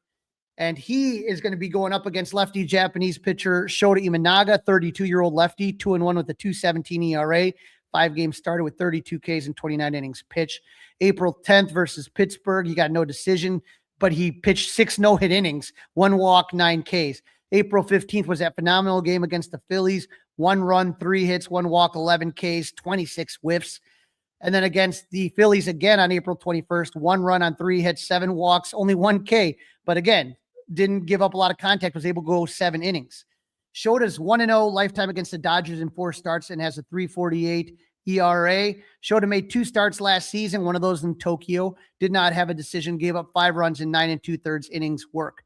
And he is going to be going up against lefty Japanese pitcher Shota Imanaga, 32-year-old lefty, 2-1 with a 2.17 ERA. 5 games started with 32 Ks and 29 innings pitched. April 10th versus Pittsburgh, he got no decision, but he pitched 6 no-hit innings, 1 walk, 9 Ks. April 15th was that phenomenal game against the Phillies. 1 run, 3 hits, 1 walk, 11 Ks, 26 whiffs. And then against the Phillies again on April 21st, 1 run on 3 hits, 7 walks, only 1 K. But again, didn't give up a lot of contact, was able to go 7 innings. Shota's 1-0 lifetime against the Dodgers in 4 starts and has a 3.48 ERA. Shota made 2 starts last season, one of those in Tokyo. Did not have a decision, gave up 5 runs in 9 2/3 innings work.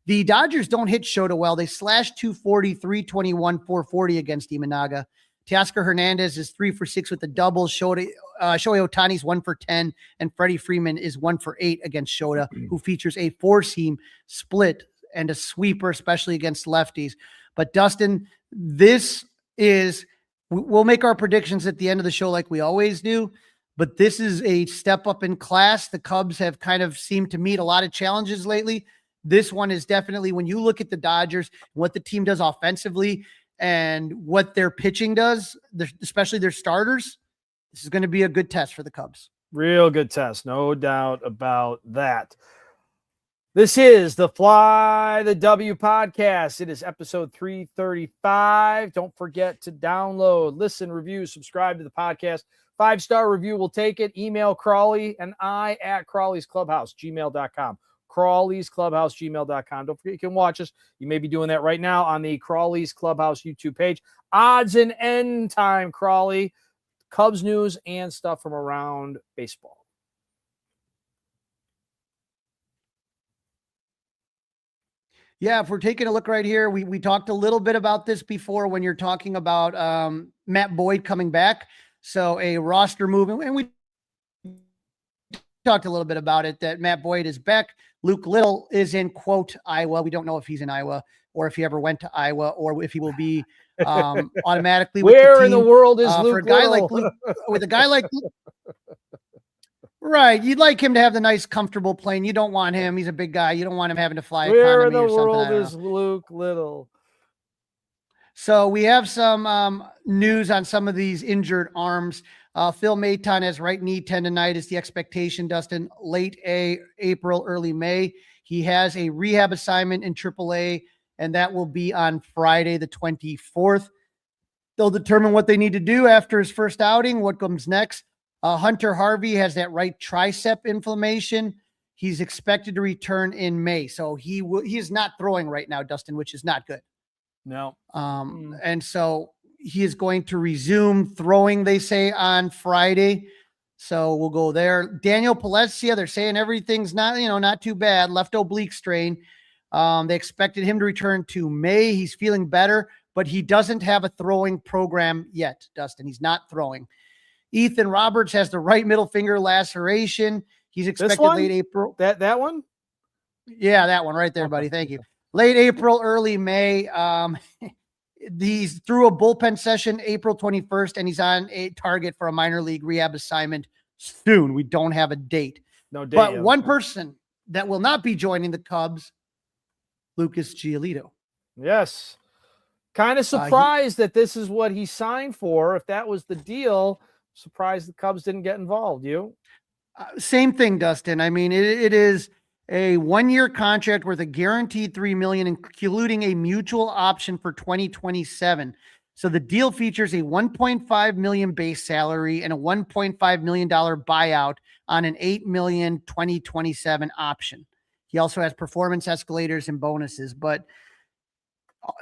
The Dodgers don't hit Shota well. They slash 240, 321, 440 against Imanaga. Teoscar Hernandez is 3 for 6 with the doubles. Shohei Ohtani's 1 for 10, and Freddie Freeman is 1 for 8 against Shota, who features a 4-seam split and a sweeper, especially against lefties. But Dustin, we'll make our predictions at the end of the show like we always do, but this is a step up in class. The Cubs have kind of seemed to meet a lot of challenges lately. This one is definitely, when you look at the Dodgers, what the team does offensively and what their pitching does, especially their starters, this is going to be a good test for the Cubs. Real good test. No doubt about that. This is the Fly the W podcast. It is episode 335. Don't forget to download, listen, review, subscribe to the podcast. 5-star review, we'll take it. Email Crawley and I at Crawley's Clubhouse, gmail.com. Crawley's Clubhouse, gmail.com. Don't forget you can watch us. You may be doing that right now on the Crawley's Clubhouse YouTube page. Odds and end time, Crawley. Cubs news and stuff from around baseball. Yeah, if we're taking a look right here, we talked a little bit about this before when you're talking about Matt Boyd coming back. So a roster movement, and we talked a little bit about it, that Matt Boyd is back. Luke Little is in, quote, Iowa. We don't know if he's in Iowa or if he ever went to Iowa or if he will be automatically with Where the team. In the world is Luke for a guy Little? like Luke, with a guy like Luke, right, you'd like him to have the nice, comfortable plane. You don't want him. He's a big guy. You don't want him having to fly Where in economy the or something. world is Luke Little? So we have some news on some of these injured arms. Phil Maton has right knee tendonitis. The expectation, Dustin, late April, early May. He has a rehab assignment in AAA, and that will be on Friday, the 24th. They'll determine what they need to do after his first outing, what comes next. Hunter Harvey has that right tricep inflammation. He's expected to return in May. So he is not throwing right now, Dustin, which is not good. No. And so he is going to resume throwing, they say, on Friday. So we'll go there. Daniel Palencia, they're saying everything's not too bad. Left oblique strain. They expected him to return to May. He's feeling better, but he doesn't have a throwing program yet, Dustin. He's not throwing. Ethan Roberts has the right middle finger laceration. He's expected late April. That one? Yeah, that one right there, buddy. Thank you. Late April, early May. He's through a bullpen session April 21st, and he's on a target for a minor league rehab assignment soon. We don't have a date. No date. But yet. one person that will not be joining the Cubs, Lucas Giolito. Yes. Kind of surprised that this is what he signed for. If that was the deal, surprised the Cubs didn't get involved. You? Same thing, Dustin. I mean, it is a 1-year contract worth a guaranteed $3 million, including a mutual option for 2027. So the deal features a $1.5 million base salary and a $1.5 million buyout on an $8 million 2027 option. He also has performance escalators and bonuses, but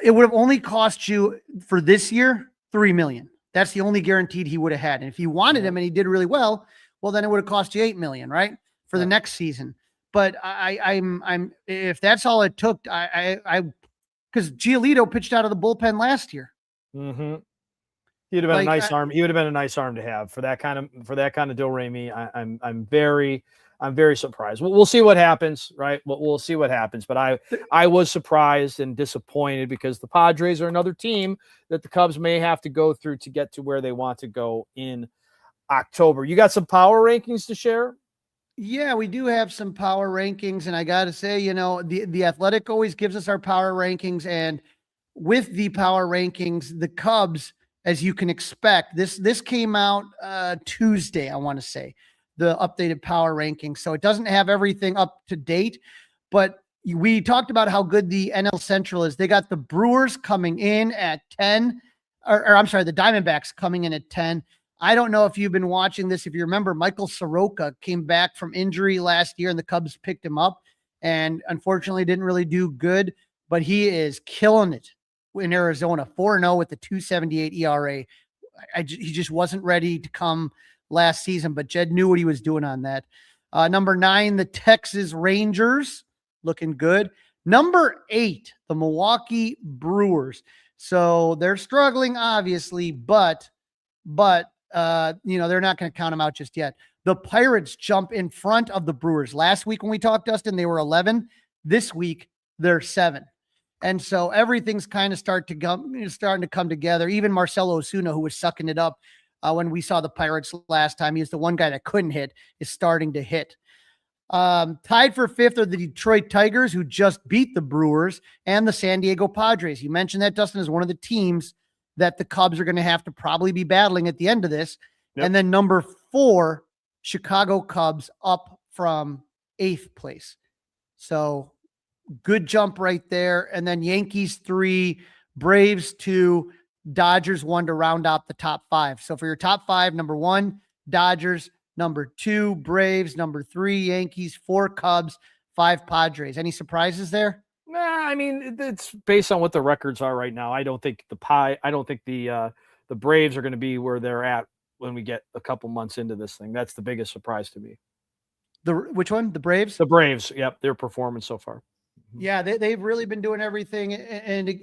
it would have only cost you for this year $3 million. That's the only guaranteed he would have had. And if you wanted him and he did really well, then it would have cost you $8 million, right, for the next season. But I'm if that's all it took, because Giolito pitched out of the bullpen last year. Mm-hmm. He'd have been a nice arm. He would have been a nice arm to have for that kind of Do Re Mi. I'm very surprised. We'll see what happens, right? We'll see what happens. But I was surprised and disappointed because the Padres are another team that the Cubs may have to go through to get to where they want to go in October. You got some power rankings to share? Yeah, we do have some power rankings, and I got to say, the Athletic always gives us our power rankings, and with the power rankings, the Cubs, as you can expect, this came out Tuesday, I want to say, the updated power rankings. So it doesn't have everything up to date, but we talked about how good the NL Central is. They got the Brewers coming in at 10, or I'm sorry, the Diamondbacks coming in at 10. I don't know if you've been watching this. If you remember, Michael Soroka came back from injury last year and the Cubs picked him up and unfortunately didn't really do good, but he is killing it in Arizona, 4-0 with the 2.78 ERA. He just wasn't ready to come last season, but Jed knew what he was doing on that. Number 9, the Texas Rangers, looking good. Number 8, the Milwaukee Brewers. So they're struggling, obviously, but they're not going to count them out just yet. The Pirates jump in front of the Brewers. Last week when we talked, Dustin, they were 11. This week they're 7. And so everything's kind of starting to come together. Even Marcelo Osuna, who was sucking it up when we saw the Pirates last time, he was the one guy that couldn't hit, is starting to hit. Tied for 5th are the Detroit Tigers, who just beat the Brewers, and the San Diego Padres. You mentioned that, Dustin, is one of the teams that the Cubs are going to have to probably be battling at the end of this. Yep. And then number 4, Chicago Cubs, up from 8th place. So good jump right there. And then Yankees 3, Braves 2, Dodgers 1 to round out the top 5. So for your top 5, number 1, Dodgers, number 2, Braves, number 3, Yankees, 4, Cubs, 5, Padres. Any surprises there? Nah, I mean, it's based on what the records are right now. I don't think the Braves are going to be where they're at when we get a couple months into this thing. That's the biggest surprise to me. Which one? The Braves? The Braves. Yep. Their performance so far. Yeah. They've really been doing everything and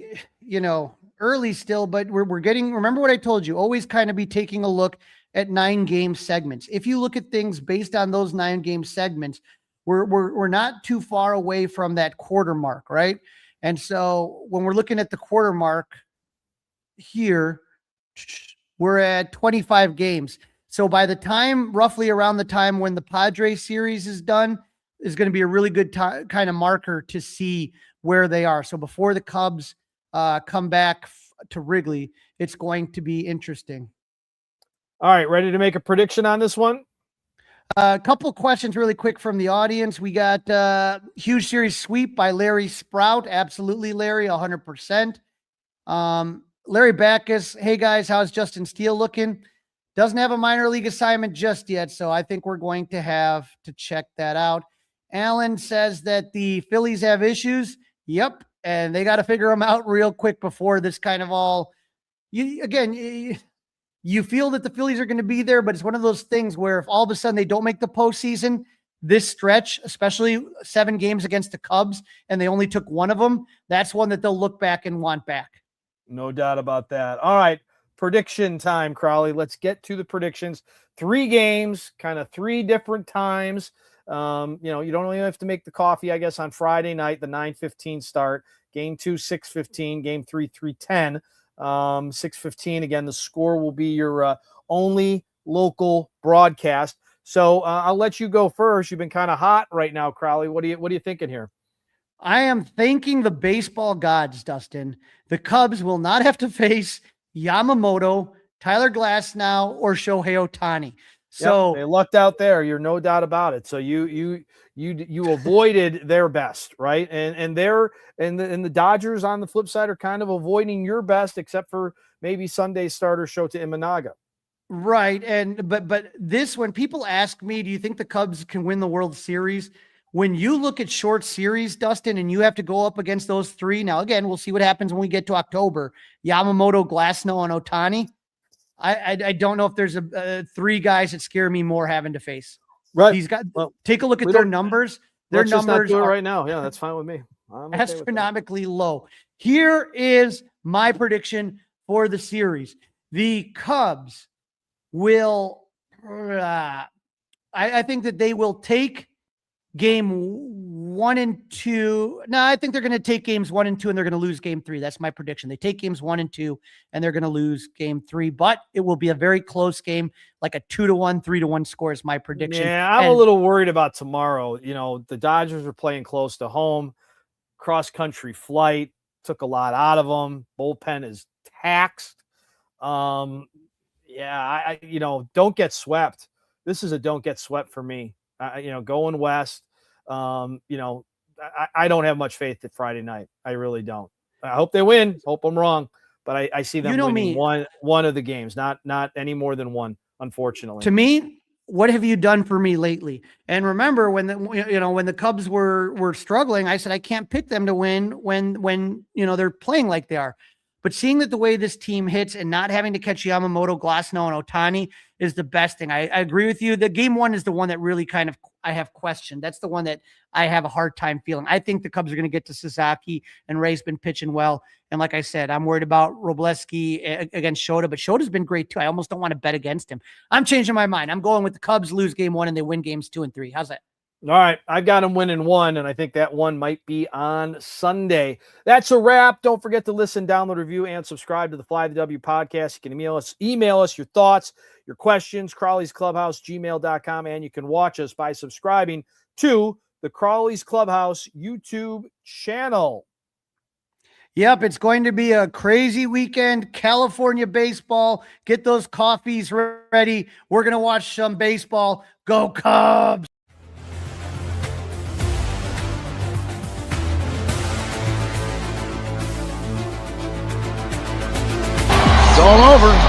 early still, but we're getting, remember what I told you, always kind of be taking a look at 9-game segments. If you look at things based on those 9-game segments, we're not too far away from that quarter mark, right? And so when we're looking at the quarter mark here, we're at 25 games. So by the time, roughly around the time when the Padres series is done, is going to be a really good kind of marker to see where they are. So before the Cubs come back to Wrigley, it's going to be interesting. All right, ready to make a prediction on this one? A couple of questions really quick from the audience. We got huge series sweep by Larry Sprout. Absolutely, Larry, 100%. Larry Backus, hey guys, how's Justin Steele looking? Doesn't have a minor league assignment just yet, so I think we're going to have to check that out. Alan says that the Phillies have issues. Yep, and they got to figure them out real quick before this kind of all. You feel that the Phillies are going to be there, but it's one of those things where if all of a sudden they don't make the postseason, this stretch, especially 7 games against the Cubs, and they only took one of them, that's one that they'll look back and want back. No doubt about that. All right, prediction time, Crowley. Let's get to the predictions. 3 games, kind of 3 different times. You don't only have to make the coffee, I guess, on Friday night, the 9:15 start. Game 2, 6:15. Game 3, 3:10. 6:15. Again, the score will be your only local broadcast. So I'll let you go first. You've been kind of hot right now, Crowley. What are you thinking here? I am thanking the baseball gods, Dustin. The Cubs will not have to face Yamamoto, Tyler Glasnow, or Shohei Ohtani. So they lucked out there. You're no doubt about it. So you avoided their best, right? And the Dodgers on the flip side are kind of avoiding your best, except for maybe Sunday's starter Shota Imanaga. Right. And but this, when people ask me, do you think the Cubs can win the World Series? When you look at short series, Dustin, and you have to go up against those three. Now, again, we'll see what happens when we get to October. Yamamoto, Glasnow, and Ohtani. I don't know if there's three guys that scare me more having to face. Right. These guys. Take a look at their numbers. Their numbers are right now. Yeah, that's fine with me. I'm astronomically low. Here is my prediction for the series. The Cubs will. I think that they will take game 1 and 2. No, I think they're going to take games 1 and 2 and they're going to lose game 3. That's my prediction. They take games 1 and 2 and they're going to lose game 3, but it will be a very close game, like a 2-1, 3-1 score is my prediction. Yeah, I'm a little worried about tomorrow. You know, the Dodgers are playing close to home. Cross-country flight took a lot out of them. Bullpen is taxed. Don't get swept. This is a don't get swept for me. Going west. I don't have much faith that Friday night. I really don't. I hope they win. Hope I'm wrong, but I see them winning one of the games, not any more than one, unfortunately. To me, what have you done for me lately? And remember when the Cubs were struggling, I said I can't pick them to win when they're playing like they are. But seeing that the way this team hits and not having to catch Yamamoto, Glasnow, and Ohtani is the best thing. I agree with you. The game 1 is the one that really kind of I have questioned. That's the one that I have a hard time feeling. I think the Cubs are going to get to Sasaki, and Ray's been pitching well. And like I said, I'm worried about Robleski against Shota, but Shota's been great too. I almost don't want to bet against him. I'm changing my mind. I'm going with the Cubs lose game 1 and they win games 2 and 3. How's that? All right, I've got them winning 1, and I think that 1 might be on Sunday. That's a wrap. Don't forget to listen, download, review, and subscribe to the Fly the W podcast. You can email us your thoughts, your questions, Crawley's Clubhouse, gmail.com, and you can watch us by subscribing to the Crawley's Clubhouse YouTube channel. Yep, it's going to be a crazy weekend. California baseball. Get those coffees ready. We're going to watch some baseball. Go Cubs! It's all over.